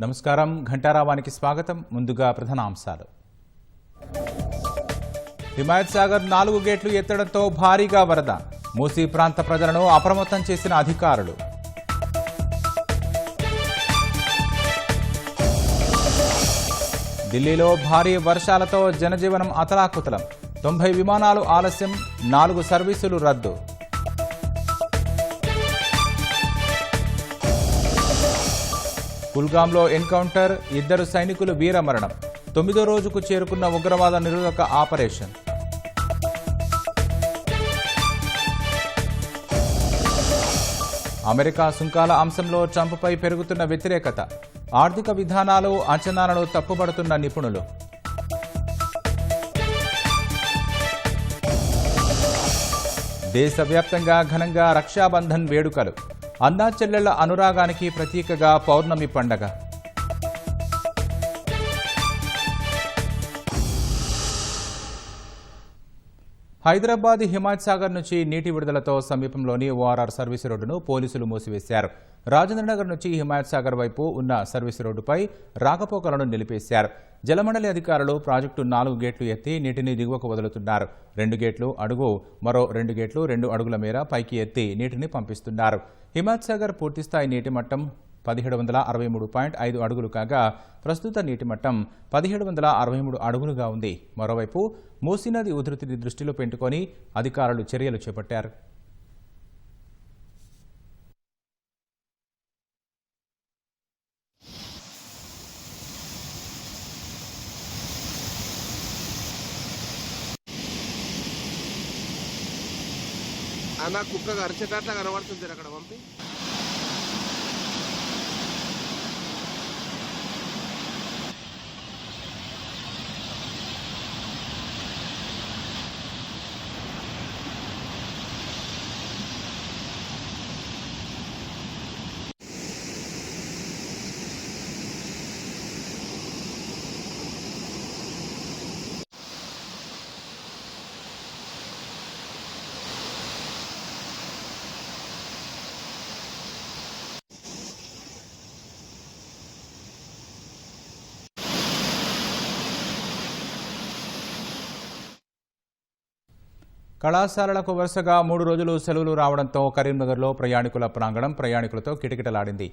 నమస్కారం ఘంటారావానికి స్వాగతం. ముందుగా ప్రధానాంశాలు. హిమాయత్ సాగర్ 4 గేట్లు ఎత్తడంతో భారీగా వరద. మూసీ ప్రాంత ప్రజలను అప్రమత్తం చేసిన అధికారులు. ఢిల్లీలో భారీ వర్షాలతో జనజీవనం అతలాకుతలం. 90 విమానాలు ఆలస్యం, 4 సర్వీసులు రద్దు. కుల్గాంలో ఎన్కౌంటర్, 2 సైనికులు వీరమరణం. 9వ రోజుకు చేరుకున్న ఉగ్రవాద నిరోధక ఆపరేషన్. అమెరికా సుంకాల అంశంలో ట్రంప్పై పెరుగుతున్న వ్యతిరేకత. ఆర్థిక విధానాలు, అంచనాలను తప్పుపడుతున్న నిపుణులు. దేశవ్యాప్తంగా ఘనంగా రక్షాబంధన్ వేడుకలు. అన్నా చెల్లెళ్ల అనురాగానికి ప్రతీకగా పౌర్ణమి పండగ. హైదరాబాద్ హిమాయత్ సాగర్ నుంచి నీటి విడుదలతో సమీపంలోని ఓఆర్ఆర్ సర్వీసు రోడ్డును పోలీసులు మూసివేశారు. రాజేంద్రనగర్ నుంచి హిమాయత్ సాగర్ వైపు ఉన్న సర్వీసు రోడ్డుపై రాకపోకలను నిలిపేశారు. జలమండలి అధికారులు ప్రాజెక్టు 4 గేట్లు ఎత్తి నీటిని దిగువకు వదులుతున్నారు. 2 గేట్లు అడుగు, మరో 2 గేట్లు 2 అడుగుల మేర పైకి ఎత్తి నీటిని పంపిస్తున్నారు. హిమాయత్ సాగర్ పూర్తిస్థాయి నీటి మట్టం 1763.5 అడుగులు కాగా ప్రస్తుత నీటి మట్టం 1763 అడుగులుగా ఉంది. మరోవైపు మూసీ నది ఉధృతిని దృష్టిలో పెట్టుకుని అధికారులు చర్యలు చేపట్టారు. అన్న కుక్క అరిచేటట్లా కనబడుతుంది అక్కడ పంపి. కళాశాలలకు వరుసగా 3 రోజులు సెలవులు రావడంతో కరీంనగర్లో ప్రయాణికుల ప్రాంగణం ప్రయాణికులతో కిటకిటలాడింది.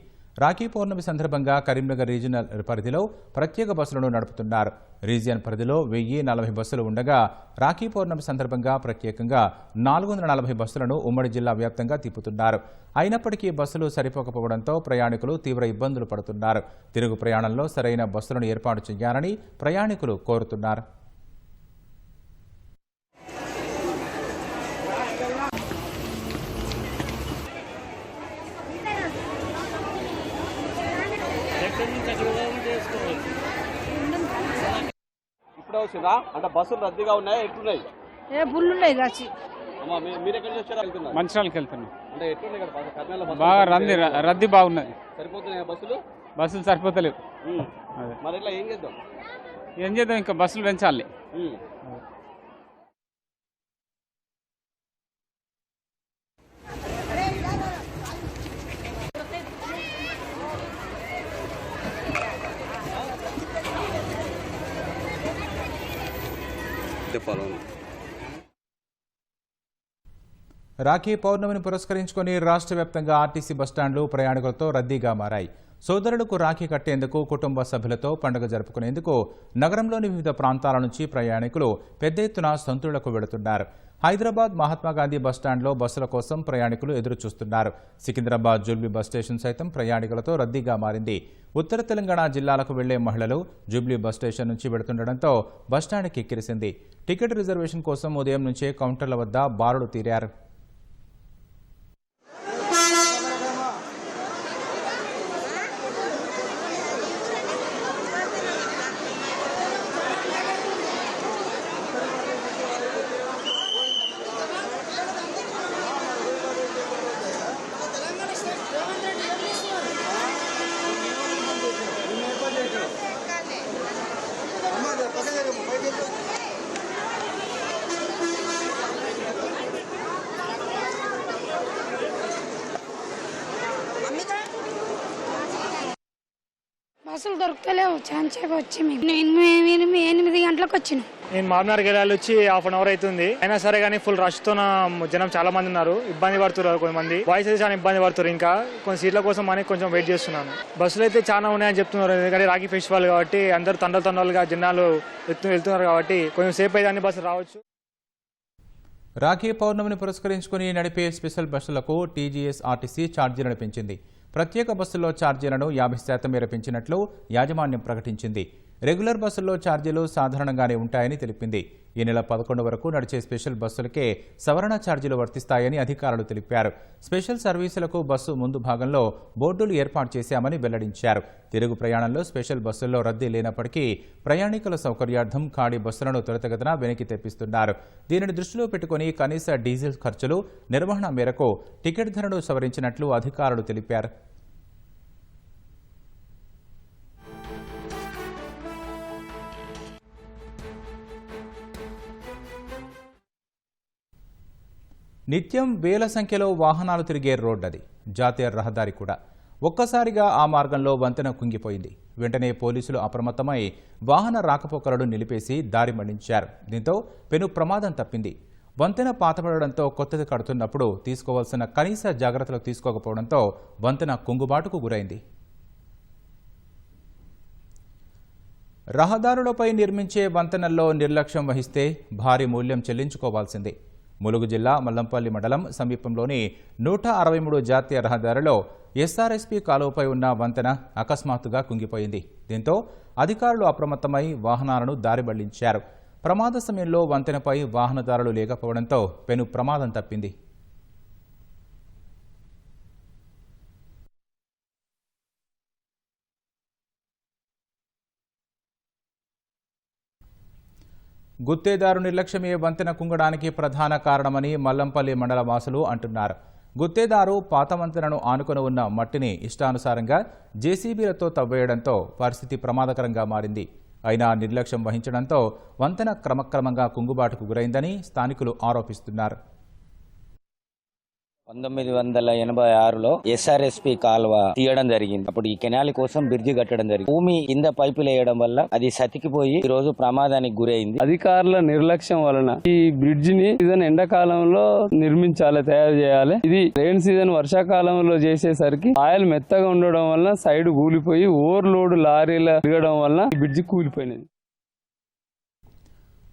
రాఖీ పౌర్ణమి సందర్భంగా కరీంనగర్ రీజియనల్ పరిధిలో ప్రత్యేక బస్సులను నడుపుతున్నారు. రీజియన్ పరిధిలో 1040 బస్సులు ఉండగా రాఖీ పౌర్ణమి సందర్భంగా ప్రత్యేకంగా 440 బస్సులను ఉమ్మడి జిల్లా వ్యాప్తంగా తిప్పుతున్నారు. అయినప్పటికీ బస్సులు సరిపోకపోవడంతో ప్రయాణికులు తీవ్ర ఇబ్బందులు పడుతున్నారు. తిరుగు ప్రయాణంలో సరైన బస్సులను ఏర్పాటు చేయాలని ప్రయాణికులు కోరుతున్నారు. ఇప్పుడు వచ్చిందా అంటే బస్సులు రద్దీగా ఉన్నాయా, ఎట్లున్నాయి? ఫుల్ ఉన్నాయి కాచి. మీరు ఎక్కడి నుంచి వచ్చారా? మంచిర్యాలకి వెళ్తున్నాం. అంటే ఎట్లున్నాయి? బాగా రద్దీ బాగున్నది. సరిపోతున్నాయి బస్సులు? బస్సులు సరిపోతలేవు. మరి ఇట్లా ఏం చేద్దాం? ఇంకా బస్సులు పెంచాలి. రాఖీ పౌర్ణమిని పురస్కరించుకుని రాష్ట్ర వ్యాప్తంగా ఆర్టీసీ బస్టాండ్లు ప్రయాణికులతో రద్దీగా మారాయి. సోదరులకు రాఖీ కట్టేందుకు, కుటుంబ సభ్యులతో పండుగ జరుపుకునేందుకు నగరంలోని వివిధ ప్రాంతాల నుంచి ప్రయాణికులు పెద్ద ఎత్తున సొంతూళ్లకు వెళుతున్నారు. హైదరాబాద్ మహాత్మాగాంధీ బస్టాండ్లో బస్సుల కోసం ప్రయాణికులు ఎదురుచూస్తున్నారు. సికింద్రాబాద్ జూబ్లీ బస్ స్టేషన్ సైతం ప్రయాణికులతో రద్దీగా మారింది. ఉత్తర తెలంగాణ జిల్లాలకు వెళ్లే మహిళలు జూబ్లీ బస్ స్టేషన్ నుంచి వెడుతుండటంతో బస్టాండ్కి ఎక్కిరిసింది. టికెట్ రిజర్వేషన్ కోసం ఉదయం నుంచే కౌంటర్ల వద్ద బారులు తీరారు. బస్సులు దొరకలేవు ఛాన్సేపు వచ్చి మేము 8 గంటలకు వచ్చినాం. నేను మామనార్కి వెళ్ళాలి వచ్చి హాఫ్ అన్ అవర్ అవుతుంది. అయినా సరే కానీ ఫుల్ రష్ తో జనం చాలా మంది ఉన్నారు, ఇబ్బంది పడుతున్నారు. కొంతమంది బాయ్స్ అయితే చాలా ఇబ్బంది పడుతున్నారు. ఇంకా కొన్ని సీట్ల కోసం అని కొంచెం వెయిట్ చేస్తున్నాను. బస్సులు అయితే చాలా ఉన్నాయని చెప్తున్నారు, ఎందుకంటే రాఖీ ఫెస్టివల్ కాబట్టి అందరూ తండలుగా జనాలు వెళ్తున్నారు కాబట్టి కొంచెం సేపు అయితే అన్ని బస్సులు రావచ్చు. రాఖీ పౌర్ణమిని పురస్కరించుకుని నడిపే స్పెషల్ బస్సులకు టీజీఎస్ఆర్టీసీ ఛార్జీలను పెంచింది. ప్రత్యేక బస్సుల్లో ఛార్జీలను 50% మేర పెంచినట్లు యాజమాన్యం ప్రకటించింది. రెగ్యులర్ బస్సుల్లో ఛార్జీలు సాధారణంగానే ఉంటాయని తెలిపింది. ఈ నెల 11 వరకు నడిచే స్పెషల్ బస్సులకే సవరణ ఛార్జీలు వర్తిస్తాయని అధికారులు తెలిపారు. స్పెషల్ సర్వీసులకు బస్సు ముందు భాగంలో బోర్డులు ఏర్పాటు చేశామని వెల్లడించారు. తిరుగు ప్రయాణంలో స్పెషల్ బస్సుల్లో రద్దీ లేనప్పటికీ ప్రయాణికుల సౌకర్యార్థం ఖాళీ బస్సులను త్వరితగతిన వెనక్కి తెప్పిస్తున్నారు. దీనిని దృష్టిలో పెట్టుకుని కనీస డీజిల్ ఖర్చులు నిర్వహణ మేరకు టికెట్ ధరను సవరించినట్లు అధికారులు తెలిపారు. నిత్యం వేల సంఖ్యలో వాహనాలు తిరిగే రోడ్డు అది, జాతీయ రహదారి కూడా. ఒక్కసారిగా ఆ మార్గంలో వంతెన కుంగిపోయింది. వెంటనే పోలీసులు అప్రమత్తమై వాహన రాకపోకలను నిలిపేసి దారి మళ్లించారు. దీంతో పెను ప్రమాదం తప్పింది. వంతెన పాతపడడంతో కొత్తది కడుతున్నప్పుడు తీసుకోవాల్సిన కనీస జాగ్రత్తలు తీసుకోకపోవడంతో వంతెన కుంగుబాటుకు గురైంది. రహదారులపై నిర్మించే వంతెనల్లో నిర్లక్ష్యం వహిస్తే భారీ మూల్యం చెల్లించుకోవాల్సిందే. ములుగు జిల్లా మల్లంపల్లి మండలం సమీపంలోని 163 జాతీయ రహదారిలో ఎస్ఆర్ఎస్పీ కాలువపై ఉన్న వంతెన అకస్మాత్తుగా కుంగిపోయింది. దీంతో అధికారులు అప్రమత్తమై వాహనాలను దారి మళ్లించారు. ప్రమాద సమయంలో వంతెనపై వాహనదారులు లేకపోవడంతో పెను ప్రమాదం తప్పింది. గుత్తేదారు నిర్లక్ష్యమే వంతెన కుంగడానికి ప్రధాన కారణమని మల్లంపల్లి మండల వాసులు అంటున్నారు. గుత్తేదారు పాత వంతెనను ఆనుకొని ఉన్న మట్టిని ఇష్టానుసారంగా జేసీబీలతో తవ్వేయడంతో పరిస్థితి ప్రమాదకరంగా మారింది. అయినా నిర్లక్ష్యం వహించడంతో వంతెన క్రమక్రమంగా కుంగుబాటుకు గురైందని స్థానికులు ఆరోపిస్తున్నారు. 1986లో ఎస్ఆర్ఎస్పీ కాలువ తీయడం జరిగింది. అప్పుడు ఈ కెనాల్ కోసం బ్రిడ్జి కట్టడం జరిగింది. భూమి కింద పైపులు వేయడం వల్ల అది సతికిపోయి ఈ రోజు ప్రమాదానికి గురైంది. అధికారుల నిర్లక్ష్యం వలన ఈ బ్రిడ్జి ని సీజన్ ఎండాకాలంలో నిర్మించాలి, తయారు చేయాలి. ఇది రెయిన్ సీజన్ వర్షాకాలంలో చేసేసరికి ఆయిల్ మెత్తగా ఉండడం వల్ల సైడ్ కూలిపోయి ఓవర్లోడ్ లారీల తిరగడం వల్ల ఈ బ్రిడ్జి కూలిపోయినది.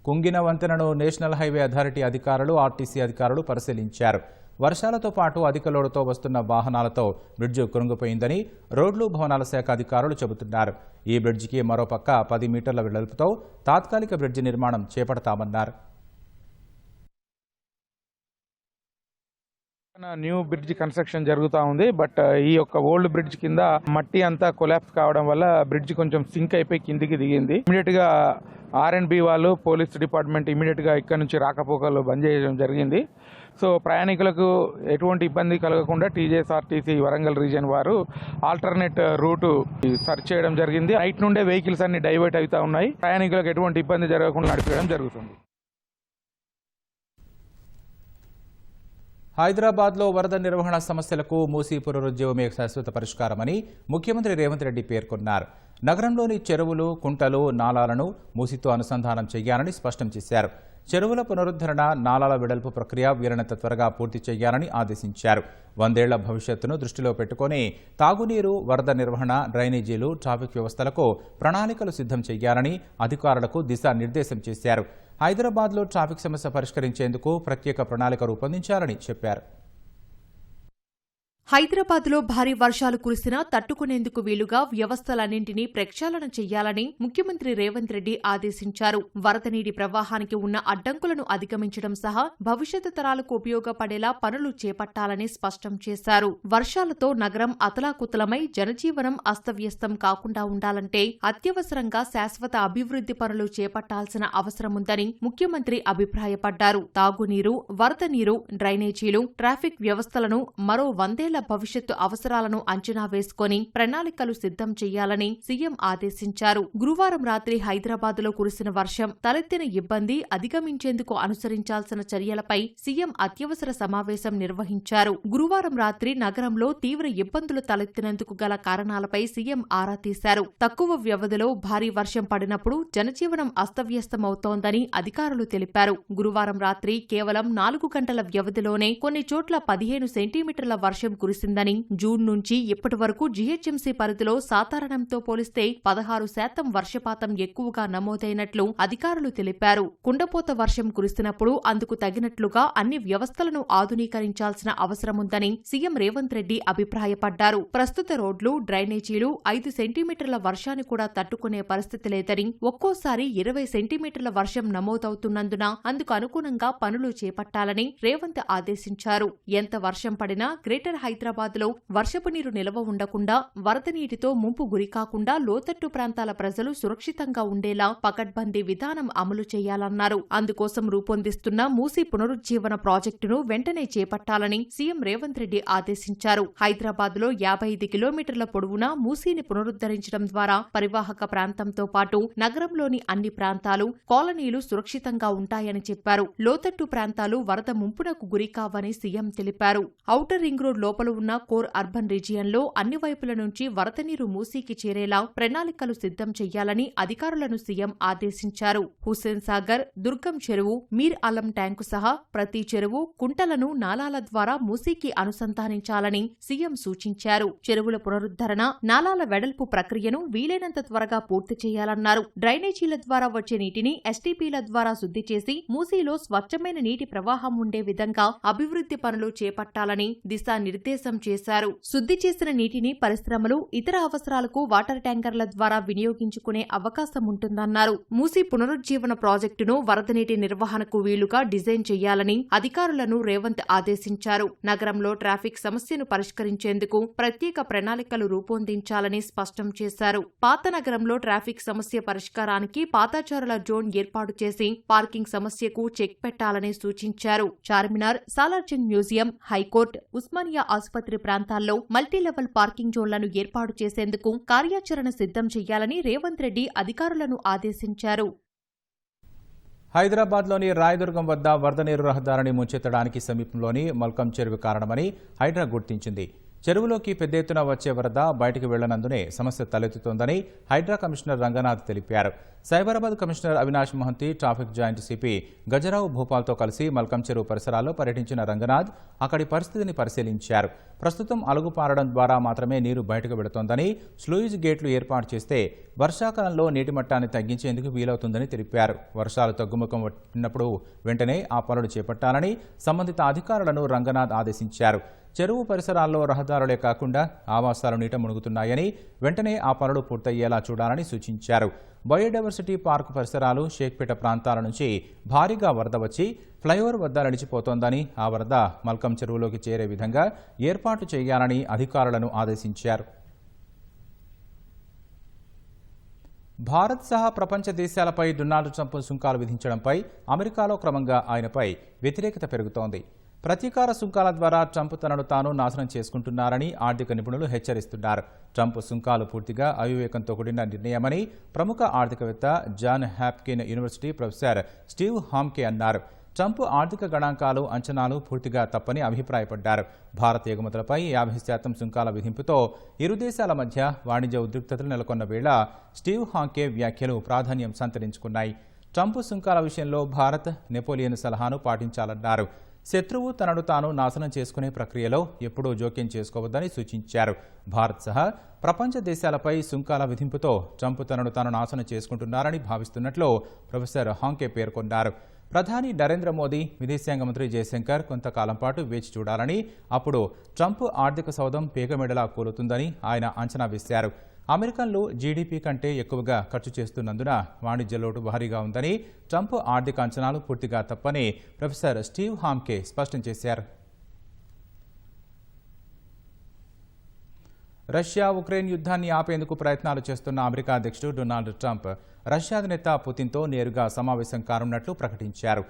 కుంగిన వంతెనను నేషనల్ హైవే అథారిటీ అధికారులు, ఆర్టీసీ అధికారులు పరిశీలించారు. వర్షాలతో పాటు అధిక లోడుతో వస్తున్న వాహనాలతో బ్రిడ్జి కృంగిపోయిందని రోడ్లు భవనాల శాఖ అధికారులు చెబుతున్నారు. ఈ బ్రిడ్జికి మరోపక్క 10 మీటర్ల వెడల్పుతో తాత్కాలిక బ్రిడ్జి నిర్మాణం చేపడతామన్నారు. న్యూ బ్రిడ్జ్ కన్స్ట్రక్షన్ జరుగుతూ ఉంది. బట్ ఈ యొక్క ఓల్డ్ బ్రిడ్జ్ కింద మట్టి అంతా కొలాప్స్ కావడం వల్ల బ్రిడ్జ్ కొంచెం సింక్ అయిపోయి కిందికి దిగింది. ఇమీడియట్ గా R&B వాళ్ళు, పోలీస్ డిపార్ట్మెంట్ ఇమీడియట్ గా ఇక్కడ నుంచి రాకపోకలు బంద్ చేయడం జరిగింది. సో ప్రయాణికులకు ఎటువంటి ఇబ్బంది కలగకుండా టీజీఎస్ఆర్టీసీ వరంగల్ రీజియన్ వారు ఆల్టర్నేట్ రూట్ సర్చ్ చేయడం జరిగింది. నైట్ నుండే వెహికల్స్ అన్ని డైవర్ట్ అవుతా ఉన్నాయి. ప్రయాణికులకు ఎటువంటి ఇబ్బంది జరగకుండా నడిపించడం జరుగుతుంది. హైదరాబాద్లో వరద నిర్వహణ సమస్యలకు మూసీ పునరుజ్జీవమే శాశ్వత పరిష్కారమని ముఖ్యమంత్రి రేవంత్ రెడ్డి పేర్కొన్నారు. నగరంలోని చెరువులు, కుంటలు, నాలాలను మూసీతో అనుసంధానం చేయాలని స్పష్టం చేశారు. చెరువుల పునరుద్ధరణ, నాలాల వెడల్పు ప్రక్రియ వీలైనంత త్వరగా పూర్తి చేయాలని ఆదేశించారు. 100 ఏళ్ల భవిష్యత్తును దృష్టిలో పెట్టుకుని తాగునీరు, వరద నిర్వహణ, డ్రైనేజీలు, ట్రాఫిక్ వ్యవస్థలకు ప్రణాళికలు సిద్ధం చేయాలని అధికారులకు దిశానిర్దేశం చేశారు. హైదరాబాద్లో ట్రాఫిక్ సమస్య పరిష్కరించేందుకు ప్రత్యేక ప్రణాళిక రూపొందించాలని చెప్పారు. హైదరాబాద్లో భారీ వర్షాలు కురిసినా తట్టుకునేందుకు వీలుగా వ్యవస్థలన్నింటినీ ప్రక్షాళన చేయాలని ముఖ్యమంత్రి రేవంత్ రెడ్డి ఆదేశించారు. వరద నీటి ప్రవాహానికి ఉన్న అడ్డంకులను అధిగమించడం సహా భవిష్యత్తు తరాలకు ఉపయోగపడేలా పనులు చేపట్టాలని స్పష్టం చేశారు. వర్షాలతో నగరం అతలాకుతలమై జనజీవనం అస్తవ్యస్తం కాకుండా ఉండాలంటే అత్యవసరంగా శాశ్వత అభివృద్ధి పనులు చేపట్టాల్సిన అవసరముందని ముఖ్యమంత్రి అభిప్రాయపడ్డారు. తాగునీరు, వరద నీరు, డ్రైనేజీలు, ట్రాఫిక్ వ్యవస్థలను మరో 100 పిల్లల భవిష్యత్తు అవసరాలను అంచనా వేసుకొని ప్రణాళికలు సిద్ధం చేయాలని సీఎం ఆదేశించారు. గురువారం రాత్రి హైదరాబాద్లో కురిసిన వర్షం తలెత్తిన ఇబ్బంది అధిగమించేందుకు అనుసరించాల్సిన చర్యలపై సీఎం అత్యవసర సమావేశం నిర్వహించారు. గురువారం రాత్రి నగరంలో తీవ్ర ఇబ్బందులు తలెత్తినందుకు గల కారణాలపై సీఎం ఆరా తీశారు. తక్కువ వ్యవధిలో భారీ వర్షం పడినప్పుడు జనజీవనం అస్తవ్యస్తమవుతోందని అధికారులు తెలిపారు. గురువారం రాత్రి కేవలం 4 గంటల వ్యవధిలోనే కొన్ని చోట్ల 15 సెంటీమీటర్ల వర్షం కురిసిందని, జూన్ నుంచి ఇప్పటి వరకు జీహెచ్ఎంసీ పరిధిలో సాధారణంతో పోలిస్తే 16% వర్షపాతం ఎక్కువగా నమోదైనట్లు అధికారులు తెలిపారు. కుండపోత వర్షం కురిసినప్పుడు అందుకు తగినట్లుగా అన్ని వ్యవస్థలను ఆధునీకరించాల్సిన అవసరముందని సీఎం రేవంత్ రెడ్డి అభిప్రాయపడ్డారు. ప్రస్తుత రోడ్లు, డ్రైనేజీలు 5 సెంటీమీటర్ల వర్షాన్ని కూడా తట్టుకునే పరిస్థితి లేదని, ఒక్కోసారి 20 సెంటీమీటర్ల వర్షం నమోదవుతున్నందున అందుకు అనుగుణంగా పనులు చేపట్టాలని రేవంత్ ఆదేశించారు. ఎంత వర్షం పడినా గ్రేటర్ హైదరాబాద్లో వర్షపు నీరు నిల్వ ఉండకుండా, వరద నీటితో ముంపు గురికాకుండా లోతట్టు ప్రాంతాల ప్రజలు సురక్షితంగా ఉండేలా పకడ్బందీ విధానం అమలు చేయాలన్నారు. అందుకోసం రూపొందిస్తున్న మూసీ పునరుజ్జీవన ప్రాజెక్టును వెంటనే చేపట్టాలని సీఎం రేవంత్ రెడ్డి ఆదేశించారు. హైదరాబాద్లో 55 కిలోమీటర్ల పొడవునా మూసీని పునరుద్ధరించడం ద్వారా పరివాహక ప్రాంతంతో పాటు నగరంలోని అన్ని ప్రాంతాలు, కాలనీలు సురక్షితంగా ఉంటాయని చెప్పారు. లోతట్టు ప్రాంతాలు వరద ముంపునకు గురికావని సీఎం తెలిపారు. ఔటర్ రింగ్ రోడ్ లోపల ఉన్న కోర్ అర్బన్ రీజియన్లో అన్ని వైపుల నుంచి వరద నీరు మూసీకి చేరేలా ప్రణాళికలు సిద్ధం చెయ్యాలని అధికారులను సీఎం ఆదేశించారు. హుస్సేన్ సాగర్, దుర్గం చెరువు, మీర్ ఆలం ట్యాంకు సహా ప్రతి చెరువు, కుంటలను నాలాల ద్వారా మూసీకి అనుసంధానించాలని సీఎం సూచించారు. చెరువుల పునరుద్ధరణ, నాలాల వెడల్పు ప్రక్రియను వీలైనంత త్వరగా పూర్తి చేయాలన్నారు. డ్రైనేజీల ద్వారా వచ్చే నీటిని ఎస్టీపీల ద్వారా శుద్ధి చేసి మూసీలో స్వచ్ఛమైన నీటి ప్రవాహం ఉండే విధంగా అభివృద్ధి పనులు చేపట్టాలని దిశానిర్దేశం చేశారు. శుద్ధి చేసిన నీటిని పరిశ్రమలు, ఇతర అవసరాలకు వాటర్ ట్యాంకర్ల ద్వారా వినియోగించుకునే అవకాశం ఉంటుందన్నారు. మూసీ పునరుజ్జీవన ప్రాజెక్టును వరద నీటి నిర్వహణకు వీలుగా డిజైన్ చేయాలని అధికారులను రేవంత్ ఆదేశించారు. నగరంలో ట్రాఫిక్ సమస్యను పరిష్కరించేందుకు ప్రత్యేక ప్రణాళికలు రూపొందించాలని స్పష్టం చేశారు. పాత నగరంలో ట్రాఫిక్ సమస్య పరిష్కారానికి పాతాచారుల జోన్ ఏర్పాటు చేసి పార్కింగ్ సమస్యకు చెక్ పెట్టాలని సూచించారు. చార్మినార్, సాలార్జంగ్ మ్యూజియం, హైకోర్టు, ఉస్మానియా ఆసుపత్రి ప్రాంతాల్లో మల్టీలెవెల్ పార్కింగ్ జోన్లను ఏర్పాటు చేసేందుకు కార్యాచరణ సిద్ధం చేయాలని రేవంత్ రెడ్డి అధికారులను ఆదేశించారు. హైదరాబాద్లోని రాయదుర్గం వద్ద వరద నీరు రహదారిని ముంచెత్తడానికి సమీపంలోని మల్కం చెరువు కారణమని హైడ్రా గుర్తించింది. చెరువులోకి పెద్ద ఎత్తున వచ్చే వరద బయటకు వెళ్లనందునే సమస్య తలెత్తుతోందని హైడ్రా కమిషనర్ రంగనాథ్ తెలిపారు. Cyberabad commissioner Avinash Mohanty, traffic joint CP Gajarao భూపాల్తో కలిసి మల్కం చెరువు పరిసరాల్లో పర్యటించిన రంగనాథ్ అక్కడి పరిస్థితిని పరిశీలించారు. ప్రస్తుతం అలుగు పారడం ద్వారా మాత్రమే నీరు బయటకు వెళుతోందని, స్లూయిజ్ గేట్లు ఏర్పాటు చేస్తే వర్షాకాలంలో నీటి మట్టాన్ని తగ్గించేందుకు వీలవుతుందని తెలిపారు. వర్షాలు తగ్గుముఖం పట్టినప్పుడు వెంటనే ఆ పనులు చేపట్టాలని సంబంధిత అధికారులను రంగనాథ్ ఆదేశించారు. చెరువు పరిసరాల్లో రహదారులే కాకుండా ఆవాసాలు నీట మునుగుతున్నాయని, వెంటనే ఆ పనులు పూర్తయ్యేలా చూడాలని సూచించారు. బయోడైవర్సిటీ పార్కు పరిసరాలు, షేక్పేట ప్రాంతాల నుంచి భారీగా వరద వచ్చి ఫ్లైఓవర్ వద్ద నడిచిపోతోందని, ఆ వరద మల్కం చెరువులోకి చేరే విధంగా ఏర్పాటు చేయాలని అధికారులను ఆదేశించారు. భారత్ సహా ప్రపంచ దేశాలపై డొనాల్డ్ ట్రంప్ సుంకాలు విధించడంపై అమెరికాలో క్రమంగా ఆయనపై వ్యతిరేకత పెరుగుతోంది. ప్రతీకార సుంకాల ద్వారా ట్రంప్ తనను తాను నాశనం చేసుకుంటున్నారని ఆర్థిక నిపుణులు హెచ్చరిస్తున్నారు. ట్రంప్ సుంకాలు పూర్తిగా అవివేకంతో కూడిన నిర్ణయమని ప్రముఖ ఆర్థికవేత్త John Hopkin university professor Steve హామ్కే అన్నారు. ట్రంప్ ఆర్థిక గణాంకాలు, అంచనాలు పూర్తిగా తప్పని అభిప్రాయపడ్డారు. భారత్ ఎగుమతులపై 50% సుంకాల విధింపుతో ఇరు దేశాల మధ్య వాణిజ్య ఉద్రిక్తతలు నెలకొన్న వేళ స్టీవ్ హామ్కే వ్యాఖ్యలు ప్రాధాన్యం సంతరించుకున్నాయి. ట్రంప్ సుంకాల విషయంలో భారత్ నెపోలియన్ సలహాను పాటించాలన్నారు. శత్రువు తనను తాను నాశనం చేసుకునే ప్రక్రియలో ఎప్పుడూ జోక్యం చేసుకోవద్దని సూచించారు. భారత్ సహా ప్రపంచ దేశాలపై సుంకాల విధింపుతో ట్రంప్ తనను తాను నాశనం చేసుకుంటున్నారని భావిస్తున్నట్లు ప్రొఫెసర్ హాంకే పేర్కొన్నారు. ప్రధాని నరేంద్ర మోదీ, విదేశాంగ మంత్రి జయశంకర్ కొంతకాలం పాటు వేచి చూడాలని, అప్పుడు ట్రంప్ ఆర్థిక సౌధం పేగమెడలా కూలుతుందని ఆయన అంచనా వేశారు. అమెరికన్లు జీడీపీ కంటే ఎక్కువగా ఖర్చు చేస్తున్నందున వాణిజ్య లోటు భారీగా ఉందని, ట్రంప్ ఆర్థిక అంచనాలు పూర్తిగా తప్పని ప్రొఫెసర్ స్టీవ్ హామ్కే స్పష్టం చేశారు. రష్యా ఉక్రెయిన్ యుద్ధాన్ని ఆపేందుకు ప్రయత్నాలు చేస్తున్న అమెరికా అధ్యక్షుడు డొనాల్డ్ ట్రంప్ రష్యా అధినేత పుతిన్తో నేరుగా సమావేశం కానున్నట్లు ప్రకటించారు.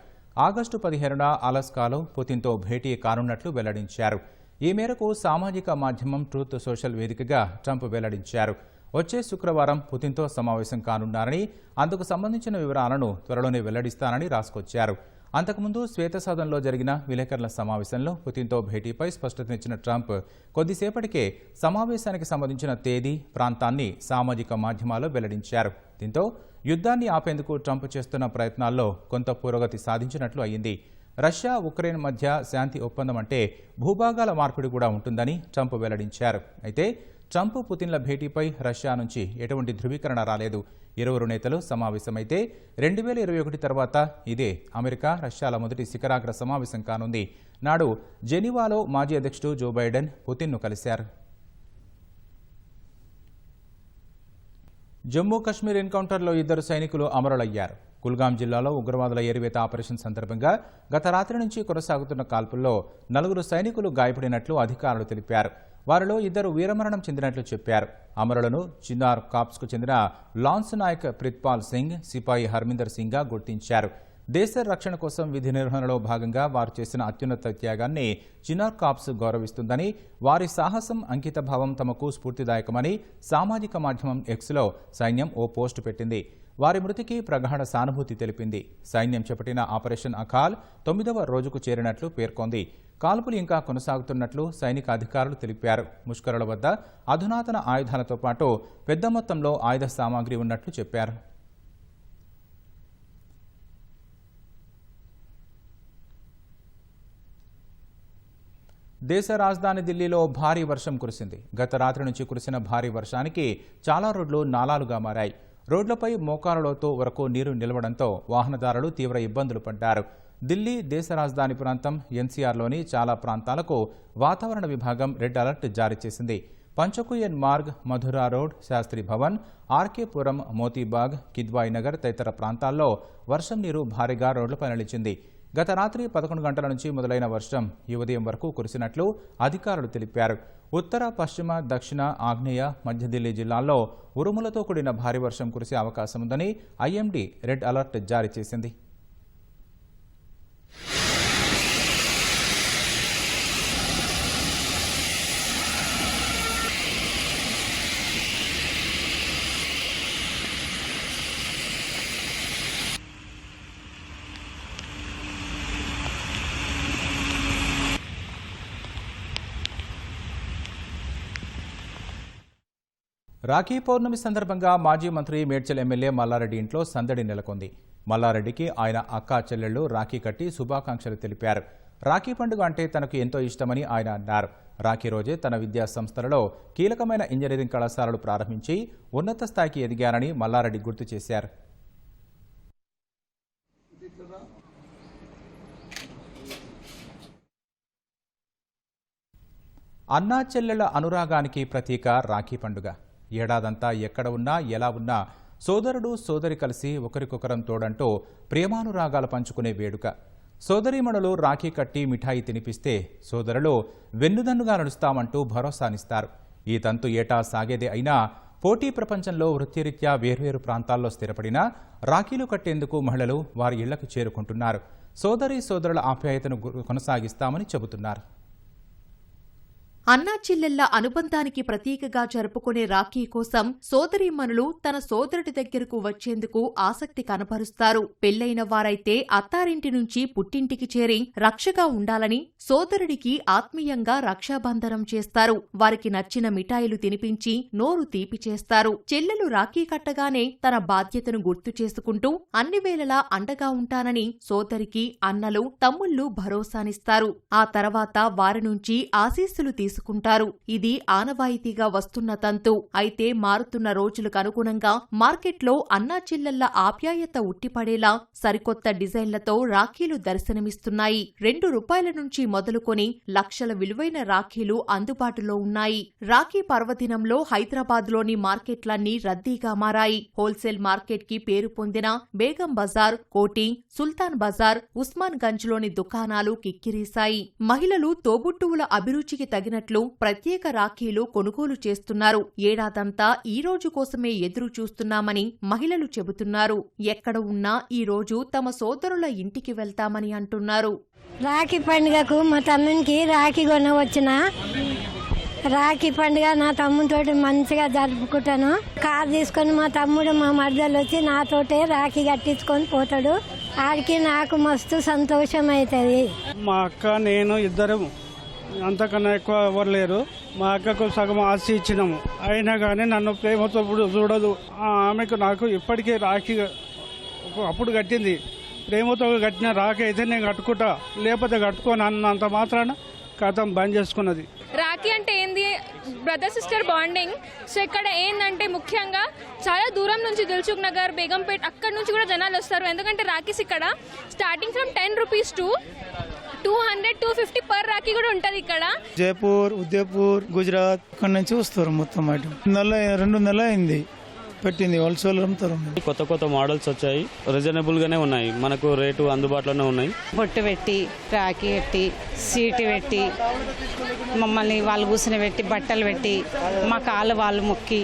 ఆగస్టు 15న అలాస్కాలో పుతిన్తో భేటీ కానున్నట్లు వెల్లడించారు. ఈ మేరకు సామాజిక మాధ్యమం ట్రూత్ సోషల్ వేదికగా ట్రంప్ వెల్లడించారు. వచ్చే శుక్రవారం పుతిన్తో సమావేశం కానున్నారని, అందుకు సంబంధించిన వివరాలను త్వరలోనే వెల్లడిస్తానని రాసుకొచ్చారు. అంతకుముందు శ్వేతసదనంలో జరిగిన విలేకరుల సమావేశంలో పుతిన్తో భేటీపై స్పష్టతనిచ్చిన ట్రంప్ కొద్దిసేపటికే సమావేశానికి సంబంధించిన తేదీ, ప్రాంతాన్ని సామాజిక మాధ్యమాల్లో వెల్లడించారు. దీంతో యుద్ధాన్ని ఆపేందుకు ట్రంప్ చేస్తున్న ప్రయత్నాల్లో కొంత పురోగతి సాధించినట్లు అయింది. రష్యా, ఉక్రెయిన్ మధ్య శాంతి ఒప్పందం అంటే భూభాగాల మార్పిడి కూడా ఉంటుందని ట్రంప్ వెల్లడించారు. అయితే ట్రంప్, పుతిన్ల భేటీపై రష్యా నుంచి ఎటువంటి ధృవీకరణ రాలేదు. ఇరువురు నేతలు సమావేశమైతే 2021 తర్వాత ఇదే అమెరికా, రష్యాల మొదటి శిఖరాగ్ర సమావేశం కానుంది. నాడు జెనీవాలో మాజీ అధ్యక్షుడు జో బైడెన్ పుతిన్ను కలిశారు. జమ్మూ కశ్మీర్ ఎన్కౌంటర్లో 2 సైనికులు అమరులయ్యారు. కుల్గాం జిల్లాలో ఉగ్రవాదుల ఏరివేత ఆపరేషన్ సందర్భంగా గత రాత్రి నుంచి కొనసాగుతున్న కాల్పుల్లో 4 సైనికులు గాయపడినట్లు అధికారులు తెలిపారు. వారిలో 2 వీరమరణం చెందినట్లు చెప్పారు. అమరులను చినార్ కాప్స్కు చెందిన లాన్స్ నాయక్ ప్రిత్పాల్ సింగ్, సిపాయి హర్మిందర్ సింగ్గా గుర్తించారు. దేశ రక్షణ కోసం విధి నిర్వహణలో భాగంగా వారు చేసిన అత్యున్నత త్యాగాన్ని చినార్ కాప్స్ గౌరవిస్తుందని, వారి సాహసం, అంకితభావం తమకు స్ఫూర్తిదాయకమని సామాజిక మాధ్యమం ఎక్స్లో సైన్యం ఓ పోస్టు పెట్టింది. వారి మృతికి ప్రగాఢ సానుభూతి తెలిపింది. సైన్యం చేపట్టిన ఆపరేషన్ అకాల్ 9వ రోజుకు చేరినట్లు పేర్కొంది. కాల్పులు ఇంకా కొనసాగుతున్నట్లు సైనిక అధికారులు తెలిపారు. ముష్కరుల వద్ద అధునాతన ఆయుధాలతో పాటు పెద్ద మొత్తంలో ఆయుధ సామాగ్రి ఉన్నట్లు చెప్పారు. దేశ రాజధాని ఢిల్లీలో భారీ వర్షం కురిసింది. గత రాత్రి నుంచి కురిసిన భారీ వర్షానికి చాలా రోడ్లు నాలాలుగా మారాయి. రోడ్లపై మోకాల లోతు వరకు నీరు నిలవడంతో వాహనదారులు తీవ్ర ఇబ్బందులు పడ్డారు. ఢిల్లీ దేశ రాజధాని ప్రాంతం ఎన్సీఆర్లోని చాలా ప్రాంతాలకు వాతావరణ విభాగం రెడ్ అలర్ట్ జారీ చేసింది. పంచకుయన్ మార్గ్, మధురా రోడ్, శాస్త్రి భవన్, ఆర్కేపురం, మోతీబాగ్, కిద్వాయి నగర్ తదితర ప్రాంతాల్లో వర్షం నీరు భారీగా రోడ్లపై నిలిచింది. గత రాత్రి 11 గంటల నుంచి మొదలైన వర్షం ఈ ఉదయం వరకు కురిసినట్లు అధికారులు తెలిపారు. ఉత్తర, పశ్చిమ, దక్షిణ, ఆగ్నేయ, మధ్య ఢిల్లీ జిల్లాల్లో ఉరుములతో కూడిన భారీ వర్షం కురిసే అవకాశం ఉందని ఐఎండీ రెడ్ అలర్ట్ జారీ చేసింది. రాఖీ పౌర్ణమి సందర్భంగా మాజీ మంత్రి మేడ్చల్ ఎమ్మెల్యే మల్లారెడ్డి ఇంట్లో సందడి నెలకొంది. మల్లారెడ్డికి ఆయన అక్కా చెల్లెళ్లు రాఖీ కట్టి శుభాకాంక్షలు తెలిపారు. రాఖీ పండుగ అంటే తనకు ఎంతో ఇష్టమని ఆయన అన్నారు. రాఖీ రోజే తన విద్యా సంస్థలలో కీలకమైన ఇంజనీరింగ్ కళాశాలలు ప్రారంభించి ఉన్నత స్థాయికి ఎదిగారని మల్లారెడ్డి గుర్తు చేశారు. అన్నా చెల్లెళ్ల అనురాగానికి ప్రతీక రాఖీ పండుగ. ఏడాదంతా ఎక్కడ ఉన్నా, ఎలా ఉన్నా సోదరుడు, సోదరి కలిసి ఒకరికొకరం తోడంటూ ప్రేమానురాగాలు పంచుకునే వేడుక. సోదరీమణులు రాఖీ కట్టి మిఠాయి తినిపిస్తే సోదరులు వెన్నుదన్నుగా నడుస్తామంటూ భరోసానిస్తారు. ఈ తంతు ఏటా సాగేదే అయినా పోటీ ప్రపంచంలో వృత్తిరీత్యా వేర్వేరు ప్రాంతాల్లో స్థిరపడినా రాఖీలు కట్టేందుకు మహిళలు వారి ఇళ్లకు చేరుకుంటున్నారు. సోదరీ సోదరుల ఆప్యాయతను కొనసాగిస్తామని చెబుతున్నారు. అన్నా చెల్లెళ్ల అనుబంధానికి ప్రతీకగా జరుపుకునే రాఖీ కోసం సోదరీమణులు తన సోదరుడి దగ్గరకు వచ్చేందుకు ఆసక్తి కనబరుస్తారు. పెళ్లైన వారైతే అత్తారింటి నుంచి పుట్టింటికి చేరి రక్షగా ఉండాలని సోదరుడికి ఆత్మీయంగా రక్షాబంధనం చేస్తారు. వారికి నచ్చిన మిఠాయిలు తినిపించి నోరు తీపి చేస్తారు. చెల్లెలు రాఖీ కట్టగానే తన బాధ్యతను గుర్తు చేసుకుంటూ అన్ని వేళలా అండగా ఉంటానని సోదరికి అన్నలు, తమ్ముళ్లు భరోసానిస్తారు. ఆ తర్వాత వారి నుంచి ఆశీస్సులు తీసుకుంటారు. ఇది ఆనవాయితీగా వస్తున్న తంతు. అయితే మారుతున్న రోజులకు అనుగుణంగా మార్కెట్లో అన్నా చెల్లెళ్ల ఆప్యాయత ఉట్టిపడేలా సరికొత్త డిజైన్లతో రాఖీలు దర్శనమిస్తున్నాయి. ₹2 నుంచి మొదలుకొని లక్షల విలువైన రాఖీలు అందుబాటులో ఉన్నాయి. రాఖీ పర్వదినంలో హైదరాబాద్లోని మార్కెట్లన్నీ రద్దీగా మారాయి. హోల్సేల్ మార్కెట్ కి పేరు పొందిన బేగం బజార్, కోటి, సుల్తాన్ బజార్, ఉస్మాన్ గంజ్లోని దుకాణాలు కిక్కిరీశాయి. మహిళలు తోబుట్టువుల అభిరుచికి తగిన చెప్పినట్లు ప్రత్యేక రాఖీలు కొనుగోలు చేస్తున్నారు. ఏడాదంతా ఈ రోజు కోసమే ఎదురు చూస్తున్నామని మహిళలు చెబుతున్నారు. ఎక్కడ ఉన్నా ఈ రోజు తమ సోదరుల ఇంటికి వెళ్తామని అంటున్నారు. రాఖీ పండుగకు మా తమ్మునికి రాఖీ కొనవచ్చిన. రాఖీ పండుగ నా తమ్ముడితోటి మంచిగా జరుపుకుంటాను. కారు తీసుకొని మా తమ్ముడు మా మర్దలు వచ్చి నాతోటే రాఖీ కట్టించుకొని పోతాడు. ఆడికి నాకు మస్తు సంతోషం అవుతుంది. మా అక్క నేను ఇద్దరం, అంతకన్నా ఎక్కువ ఎవరు లేరు. మా అక్కకు సగం ఆస్తి ఇచ్చినాము, అయినా కానీ నన్ను ప్రేమతో చూడదు. ఆమెకు నాకు ఇప్పటికీ రాఖీ అప్పుడు కట్టింది. ప్రేమతో కట్టిన రాఖీ అయితే నేను కట్టుకుంటా, లేకపోతే కట్టుకోను అన్నంత మాత్రాన కథం బంద్ చేసుకున్నది. రాఖీ అంటే ఏంది? Brother sister bonding. సో ఇక్కడ ఏంటంటే ముఖ్యంగా చాలా దూరం నుంచి దిల్సుఖ్ నగర్, బేగంపేట్ అక్కడ నుంచి కూడా జనాలు వస్తారు. ఎందుకంటే రాఖీస్ ఇక్కడ starting from 10 rupees to 200, 250 per Rakhi కూడా ఉంటుంది ఇక్కడ. జైపూర్, ఉదయపూర్, గుజరాత్ ఇక్కడ నుంచి వస్తారు. మొత్తం 2 నెలలు అయింది పెట్టింది. హోల్సేల్ అమ్ముతారు. కొత్త కొత్త మోడల్స్ వచ్చాయి, రీజనబుల్ గానే ఉన్నాయి, మనకు రేటు అందుబాటులోనే ఉన్నాయి. బొట్టు పెట్టి, రాఖీ పెట్టి, సీటు పెట్టి, మమ్మల్ని వాళ్ళు కూర్చుని పెట్టి, బట్టలు పెట్టి, మా కాళ్ళు వాళ్ళు మొక్కి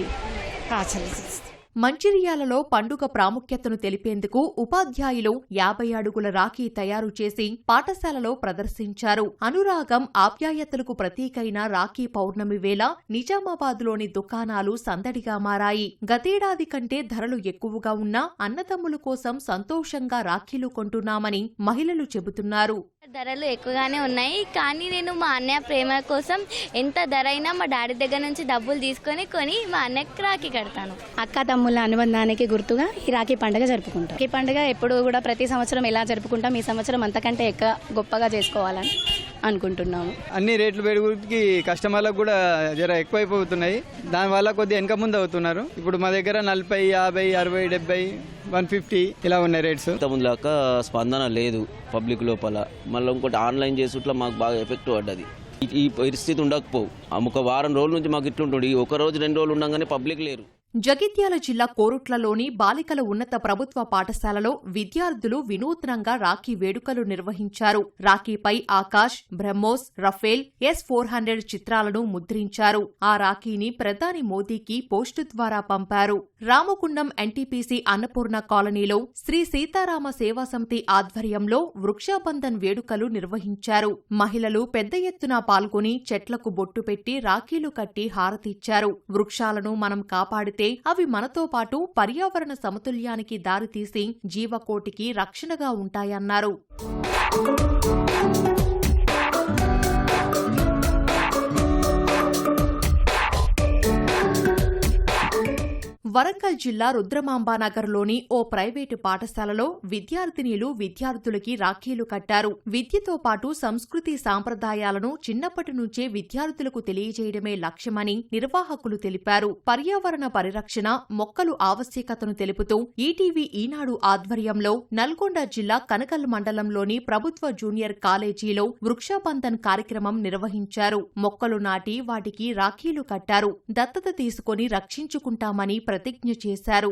ఆచరిస్తారు. మంచిర్యాలలో పండుగ ప్రాముఖ్యతను తెలిపేందుకు ఉపాధ్యాయులు 50 అడుగుల రాఖీ తయారు చేసి పాఠశాలలో ప్రదర్శించారు. అనురాగం, ఆప్యాయతలకు ప్రతీకైన రాఖీ పౌర్ణమి వేళ నిజామాబాద్లోని దుకాణాలు సందడిగా మారాయి. గతేడాది కంటే ధరలు ఎక్కువగా ఉన్నా అన్నదమ్ముల కోసం సంతోషంగా రాఖీలు కొంటున్నామని మహిళలు చెబుతున్నారు. ధరలు ఎక్కువగానే ఉన్నాయి, కానీ నేను మా అన్నయ్య ప్రేమ కోసం ఎంత ధర అయినా మా డాడీ దగ్గర నుంచి డబ్బులు తీసుకొని మా అన్నయ్యకి రాఖీ కడతాను. అక్క తమ్ముళ్ళ అనుబంధానికి గుర్తుగా ఈ రాఖీ పండుగ జరుపుకుంటాం. ఈ పండుగ ఎప్పుడు కూడా ప్రతి సంవత్సరం ఎలా జరుపుకుంటాం, ఈ సంవత్సరం అంతకంటే గొప్పగా చేసుకోవాలని అనుకుంటున్నాము. అన్ని రేట్లు పెరుగుకి కస్టమర్లకు కూడా జర ఎక్కువైపోతున్నాయి. దానివల్ల కొద్దిగా వెనక ముందు అవుతున్నారు. ఇప్పుడు మా దగ్గర 40, 50, 60, 70, 150 ఇలా ఉన్నాయి రేట్స్. ఇంతకుముందులాక స్పందన లేదు పబ్లిక్ లోపల. మళ్ళీ ఇంకోటి ఆన్లైన్ చేసుట్లా మాకు బాగా ఎఫెక్ట్ పడ్డది. ఈ పరిస్థితి ఉండకపోవు. ఒక వారం రోజుల నుంచి మాకు ఇట్లుంటుంది. ఒక రోజు 2 రోజులు ఉండగానే పబ్లిక్ లేరు. జగిత్యాల జిల్లా కోరుట్లలోని బాలికల ఉన్నత ప్రభుత్వ పాఠశాలలో విద్యార్థులు వినూత్నంగా రాఖీ వేడుకలు నిర్వహించారు. రాఖీపై ఆకాష్, బ్రహ్మోస్, రఫేల్, S-400 చిత్రాలను ముద్రించారు. ఆ రాఖీని ప్రధాని మోదీకి పోస్టు ద్వారా పంపారు. రామగుండం NTPC అన్నపూర్ణ కాలనీలో శ్రీ సీతారామ సేవా సమితి ఆధ్వర్యంలో వృక్షాబంధన్ వేడుకలు నిర్వహించారు. మహిళలు పెద్ద ఎత్తున పాల్గొని చెట్లకు బొట్టు పెట్టి రాఖీలు కట్టి హారతిచ్చారు. వృక్షాలను మనం కాపాడితే అవి మనతో పాటు పర్యావరణ సమతుల్యానికి దారితీసి జీవకోటికి రక్షణగా ఉంటాయన్నారు. వరంగల్ జిల్లా రుద్రమాంబానగర్లోని ఓ ప్రైవేటు పాఠశాలలో విద్యార్థులకి రాఖీలు కట్టారు. విద్యతో పాటు సంస్కృతి సాంప్రదాయాలను చిన్నప్పటి నుంచే విద్యార్థులకు తెలియజేయడమే లక్ష్యమని నిర్వాహకులు తెలిపారు. పర్యావరణ పరిరక్షణ, మొక్కలు ఆవశ్యకతను తెలుపుతూ ఈటీవీ ఈనాడు ఆధ్వర్యంలో నల్గొండ జిల్లా కనకల్ మండలంలోని ప్రభుత్వ జూనియర్ కాలేజీలో వృక్షాబంధన్ కార్యక్రమం నిర్వహించారు. మొక్కలు నాటి వాటికి రాఖీలు కట్టారు. దత్తత తీసుకుని రక్షించుకుంటామని ప్రతిజ్ఞ చేశారు.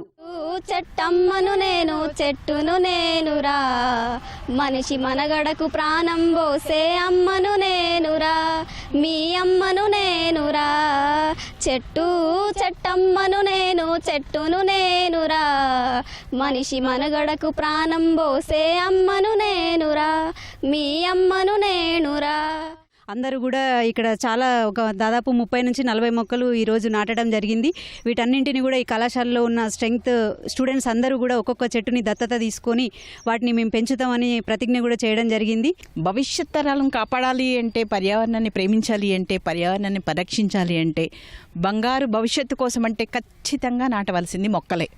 చెట్టమ్మను నేను, చెట్టును నేనురా, మనిషి మనగడకు ప్రాణం పోసే అమ్మను నేనురా, మీ అమ్మను నేనురా, చెట్టమ్మను నేను, చెట్టును నేనురా, మనిషి మనగడకు ప్రాణం పోసే అమ్మను నేనురా, మీ అమ్మను నేనురా. అందరూ కూడా ఇక్కడ చాలా దాదాపు 30 నుంచి 40 మొక్కలు ఈరోజు నాటడం జరిగింది. వీటన్నింటినీ కూడా ఈ కళాశాలలో ఉన్న స్టూడెంట్స్ అందరూ కూడా ఒక్కొక్క చెట్టుని దత్తత తీసుకొని వాటిని మేము పెంచుతామని ప్రతిజ్ఞ కూడా చేయడం జరిగింది. భవిష్యత్ తరాలను కాపాడాలి అంటే, పర్యావరణాన్ని ప్రేమించాలి అంటే, పర్యావరణాన్ని పరిరక్షించాలి అంటే, బంగారు భవిష్యత్తు కోసం అంటే ఖచ్చితంగా నాటవలసింది మొక్కలే.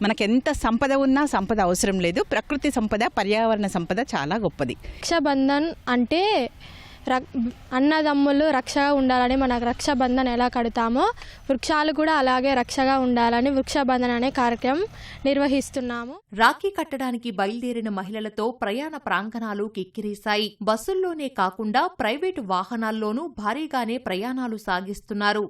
మనకెంత సంపద ఉన్నా సంపద అవసరం లేదు. ప్రకృతి సంపద, పర్యావరణ సంపద చాలా గొప్పది. రక్షాబంధన్ అంటే అన్నదమ్ములు రక్షగా ఉండాలని మనకు రక్షాబంధన్ ఎలా కడతామో వృక్షాలు కూడా అలాగే రక్షగా ఉండాలని వృక్షాబంధన్ అనే కార్యక్రమం నిర్వహిస్తున్నాము. రాఖీ కట్టడానికి బయలుదేరిన మహిళలతో ప్రయాణ ప్రాంగణాలు కిక్కిరీశాయి. బస్సుల్లోనే కాకుండా ప్రైవేటు వాహనాల్లోనూ భారీగానే ప్రయాణాలు సాగిస్తున్నారు.